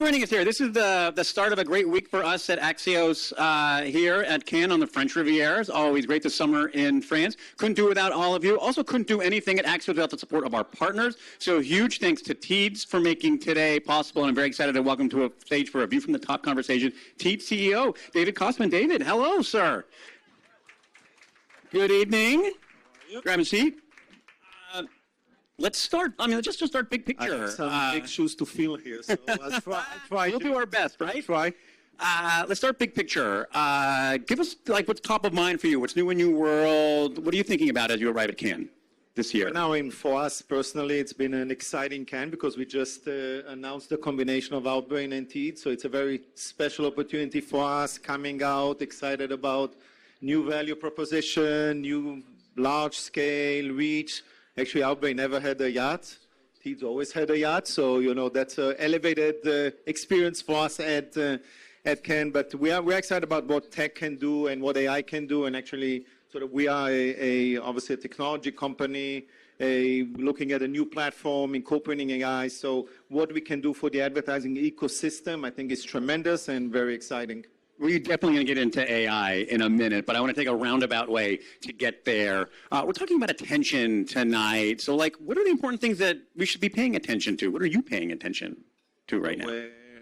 Joining us here. This is the start of a great week for us at Axios here at Cannes on the French Riviera. It's always great this summer in France. Couldn't do it without all of you. Also couldn't do anything at Axios without the support of our partners. So huge thanks to Teads for making today possible. And I'm very excited to welcome to a stage for a view from the top conversation, Teads CEO, David Kostman. David, hello, sir. Good evening. Grab a seat. Let's start. I mean, let's just start big picture. I have some big shoes to fill here, so I'll try. We'll do our best, right? Try. Let's start big picture. Give us like what's top of mind for you. What's new in your world? What are you thinking about as you arrive at Cannes this year? Right now, for us personally, it's been an exciting Cannes because we just announced the combination of Outbrain and Teads. So it's a very special opportunity for us coming out, excited about new value proposition, new large scale reach. Actually, Outbrain never had a yacht. Teads always had a yacht, so that's an elevated experience for us at Cannes. But we're excited about what tech can do and what AI can do. And actually, we are obviously a technology company, looking at a new platform, incorporating AI. So what we can do for the advertising ecosystem, I think, is tremendous and very exciting. We're definitely going to get into AI in a minute, but I want to take a roundabout way to get there. We're talking about attention tonight. So, what are the important things that we should be paying attention to? What are you paying attention to right now?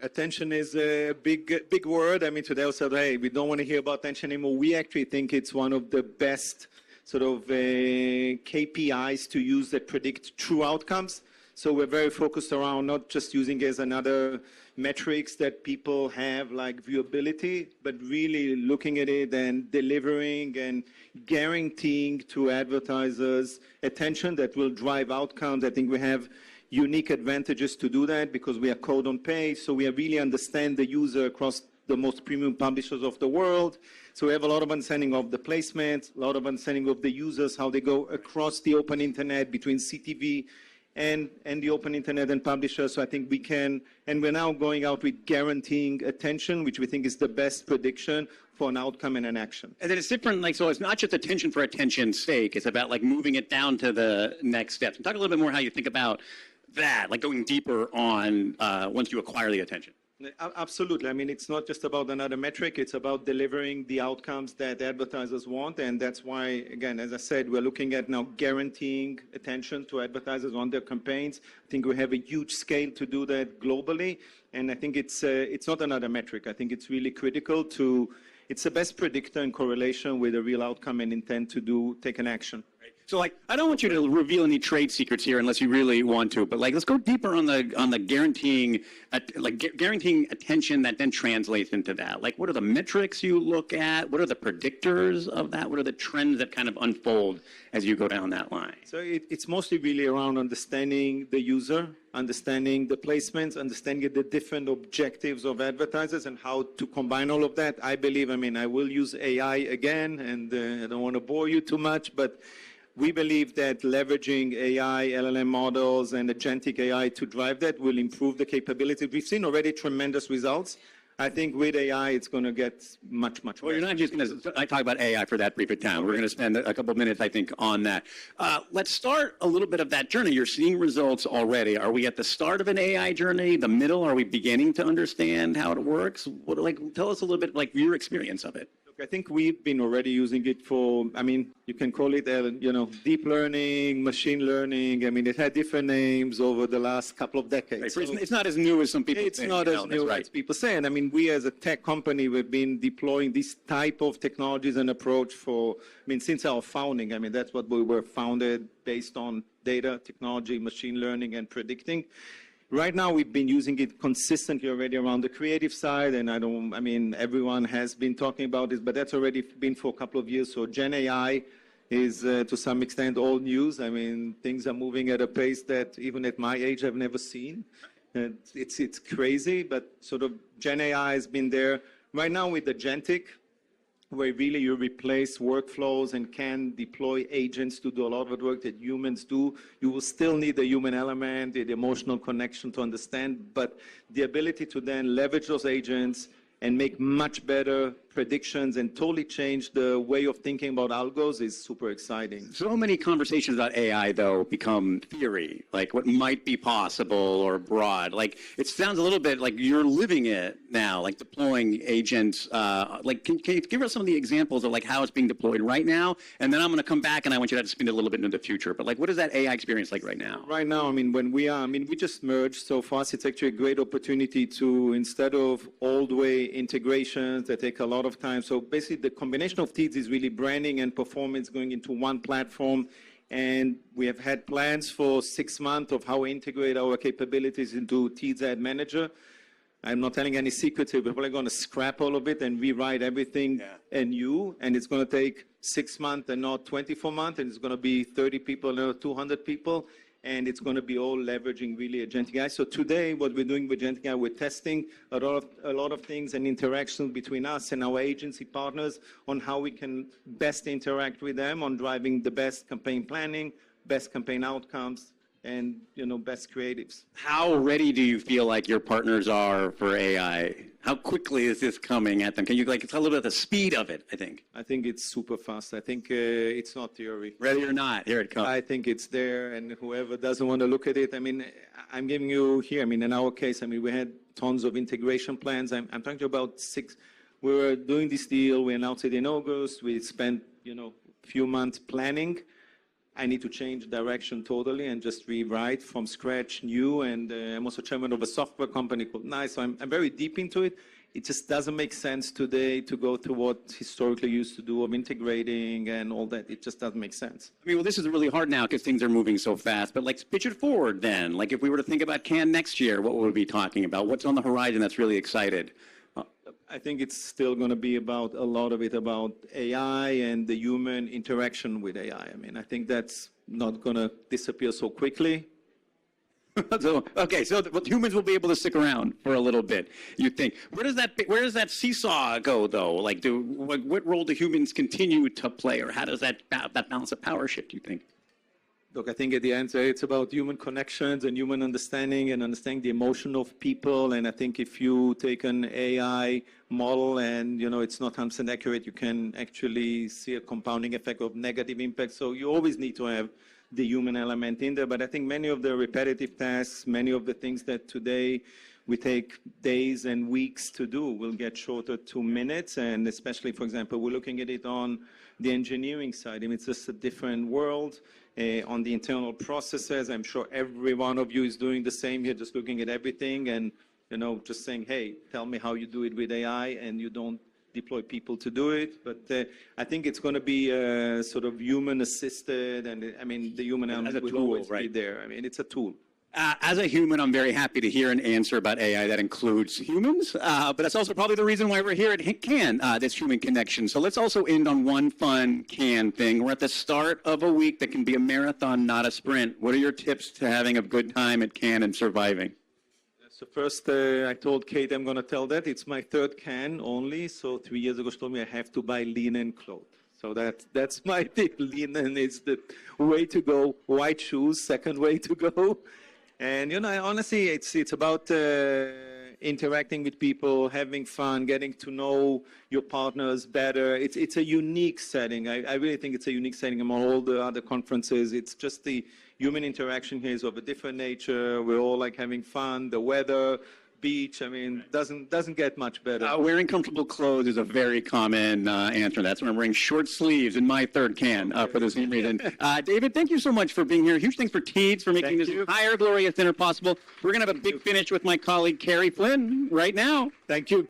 Attention is a big word. I mean, today I said, hey, we don't want to hear about attention anymore. We actually think it's one of the best KPIs to use that predict true outcomes. So we're very focused around not just using it as another metrics that people have like viewability, but really looking at it and delivering and guaranteeing to advertisers attention that will drive outcomes. I think we have unique advantages to do that because we are code on page. So we really understand the user across the most premium publishers of the world. So we have a lot of understanding of the placement, a lot of understanding of the users, how they go across the open internet between CTV and the open internet and publishers. So I think we can, and we're now going out with guaranteeing attention, which we think is the best prediction for an outcome and an action. And then it's different, so it's not just attention for attention's sake. It's about moving it down to the next steps. And talk a little bit more how you think about that, going deeper on once you acquire the attention. Absolutely. I mean, it's not just about another metric. It's about delivering the outcomes that advertisers want. And that's why, again, as I said, we're looking at now guaranteeing attention to advertisers on their campaigns. I think we have a huge scale to do that globally. And I think it's not another metric. I think it's really critical it's the best predictor in correlation with a real outcome and intent to take an action. So, I don't want you to reveal any trade secrets here unless you really want to. But let's go deeper on the guaranteeing, guaranteeing attention that then translates into that. What are the metrics you look at? What are the predictors of that? What are the trends that kind of unfold as you go down that line? So it's mostly really around understanding the user, understanding the placements, understanding the different objectives of advertisers, and how to combine all of that. I believe, I will use AI again, and I don't want to bore you too much, but we believe that leveraging AI, LLM models, and agentic AI to drive that will improve the capability. We've seen already tremendous results. I think with AI, it's going to get much, much better. Well, you're not just going to talk about AI for that brief time. We're going to spend a couple of minutes, I think, on that. Let's start a little bit of that journey. You're seeing results already. Are we at the start of an AI journey, the middle? Are we beginning to understand how it works? Tell us a little bit, your experience of it. I think we've been already using it for, you can call it, deep learning, machine learning. It had different names over the last couple of decades. Right. So it's not as new as some people think. It's not as new as people say. And we as a tech company, we've been deploying this type of technologies and approach since our founding. That's what we were founded based on data, technology, machine learning, and predicting. Right now, we've been using it consistently already around the creative side, and everyone has been talking about this, but that's already been for a couple of years. So Gen AI is, to some extent, old news. Things are moving at a pace that even at my age, I've never seen. It's crazy, but Gen AI has been there. Right now with agentic, where really you replace workflows and can deploy agents to do a lot of the work that humans do. You will still need the human element, the emotional connection to understand, but the ability to then leverage those agents and make much better predictions and totally change the way of thinking about algos is super exciting. So many conversations about AI, though, become theory, like what might be possible or broad. Like, it sounds a little bit like you're living it now, like deploying agents. Like, can you give us some of the examples of like how it's being deployed right now? And then I'm going to come back and I want you to spin it a little bit into the future. But like, what is that AI experience like right now? Right now, I mean, we just merged. So for us, it's actually a great opportunity to, instead of old way integrations that take a lot of time. So basically, the combination of Teads is really branding and performance going into one platform. And we have had plans for 6 months of how we integrate our capabilities into Teads Ad Manager. I'm not telling any secrets here, but we're going to scrap all of it and rewrite everything anew. And it's going to take 6 months and not 24 months. And it's going to be 30 people and not 200 people. And it's going to be all leveraging really agentic AI. So today, what we're doing with agentic AI, we're testing a lot of things and interaction between us and our agency partners on how we can best interact with them on driving the best campaign planning, best campaign outcomes, and best creatives. How ready do you feel like your partners are for AI? How quickly is this coming at them? Can you tell a little bit of the speed of it, I think? I think it's super fast. I think it's not theory. Ready or not, here it comes. I think it's there, and whoever doesn't want to look at it, I mean, I'm giving you here, I mean, in our case, I mean, we had tons of integration plans. I'm talking about 6. We were doing this deal. We announced it in August. We spent, a few months planning. I need to change direction totally and just rewrite from scratch, new. And I'm also chairman of a software company called NICE. So I'm very deep into it. It just doesn't make sense today to go through what historically used to do of integrating and all that. It just doesn't make sense. I mean, well, this is really hard now because things are moving so fast. But like, pitch it forward then. Like, if we were to think about Cannes next year, what would we be talking about? What's on the horizon that's really excited? I think it's still going to be about a lot of it about AI and the human interaction with AI. I mean, I think that's not going to disappear so quickly. So humans will be able to stick around for a little bit, you think. Where does that seesaw go, though? Like, what role do humans continue to play, or how does that balance of power shift, you think? Look, I think at the end, it's about human connections and human understanding and understanding the emotion of people. And I think if you take an AI model and, it's not 100% accurate, you can actually see a compounding effect of negative impact. So you always need to have the human element in there. But I think many of the repetitive tasks, many of the things that today we take days and weeks to do will get shorter to minutes. And especially, for example, we're looking at it on the engineering side. I mean, it's just a different world. On the internal processes, I'm sure every one of you is doing the same here, just looking at everything and, just saying, hey, tell me how you do it with AI, and you don't deploy people to do it. But I think it's going to be sort of human assisted, and I mean, the human element will always be there. I mean, it's a tool. As a human, I'm very happy to hear an answer about AI that includes humans, but that's also probably the reason why we're here at Cannes, this human connection. So let's also end on one fun Cannes thing. We're at the start of a week that can be a marathon, not a sprint. What are your tips to having a good time at Cannes and surviving? So first, I told Kate I'm going to tell that. It's my 3rd Cannes only. So 3 years ago, she told me I have to buy linen clothes. So that's my tip. Linen is the way to go. White shoes, second way to go. And, honestly, it's about interacting with people, having fun, getting to know your partners better. It's a unique setting. I really think it's a unique setting among all the other conferences. It's just the human interaction here is of a different nature. We're all like having fun, the weather, beach. I mean, doesn't get much better. Wearing comfortable clothes is a very common answer. That's when I'm wearing short sleeves in my 3rd Cannes for the same reason. David, thank you so much for being here. Huge thanks for Teads for making this entire glorious dinner possible. We're going to have a big finish with my colleague Carrie Flynn right now. Thank you.